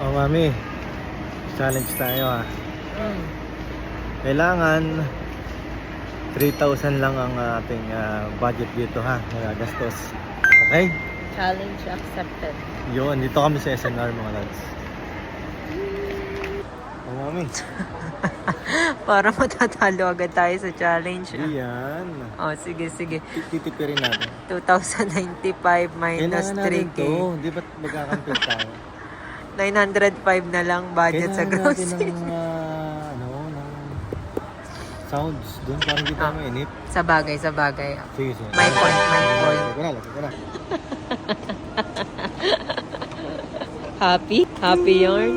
Oh, mami. Challenge tayo ha. Mm. Kailangan 3,000 lang ang ating budget dito ha. Nagagastos. Okay? Challenge accepted. Yun, dito kami sa SNR mga lads. Oh, mami. Para matatalo agad tayo sa challenge. Yan. Oh, sige, sige. Titipirin natin. 2,095 minus Kailangan natin 3K. to. Di ba't magkakampil tayo? 905 na lang budget sa Kailangan natin groceries. ng, ng sounds doon para hindi tayo mainip. Sa bagay, sa bagay. Sige, sige. My point, my point. Lagyan ko na. Happy? Happy yarn?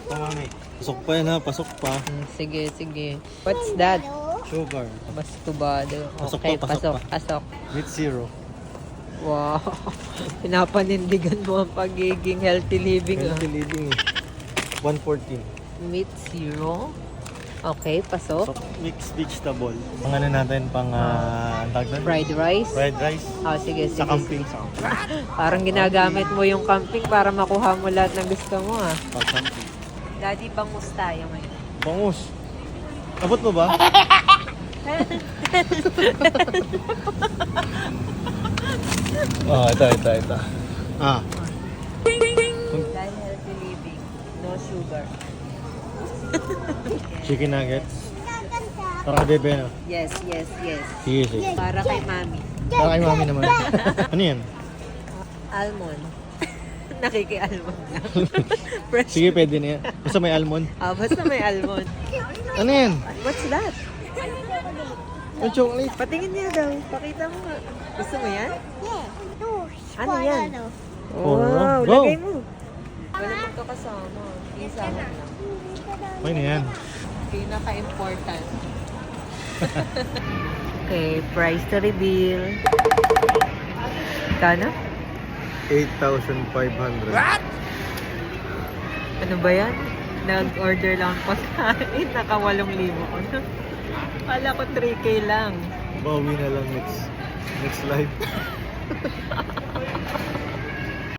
Oh, mami. Pasok pa yan ha. Pasok pa. Sige, sige. What's that? Sugar. Mastubado. Pasok Okay, pa, pasok pasok, pasok. With zero. Wow. Pinapanindigan mo ang pagiging healthy living. Healthy living eh. 114. Meat zero. Okay, pasok. So, mixed vegetable. Pang ano natin, pang tawag doon? Fried rice. Fried rice. Oh, sige, sige. Sa camping. Sa camping. Parang ginagamit mo yung camping para makuha mo lahat ng gusto mo ah. Pang camping. Daddy, bangus tayo ngayon. Bangus. Abot mo ba? Ito. Dahil healthy living. No sugar. Chicken nuggets. Para kay bebe na. Yes, yes, yes. Sige, sige. Para kay mami. Para kay mami naman. Ano yan? Almond. Nakiki-almond na. Fresh. Sige, pwede na yan. Basta may almond. Ah, basta may almond. Ano yan? What's that? Yung chocolate. Patingin niya daw. Pakita mo nga. Gusto mo yan? Ano yan? Oh, Wow, go. lagay mo. Wala magkakasama. Isama lang. Okay na yan. Pinaka-important. Okay, price to reveal. Kano? 8,500. Ano ba yan? Nag-order lang po sa akin. Naka 8,000 ko na. Kala ko 3K lang. Bawi na lang next live.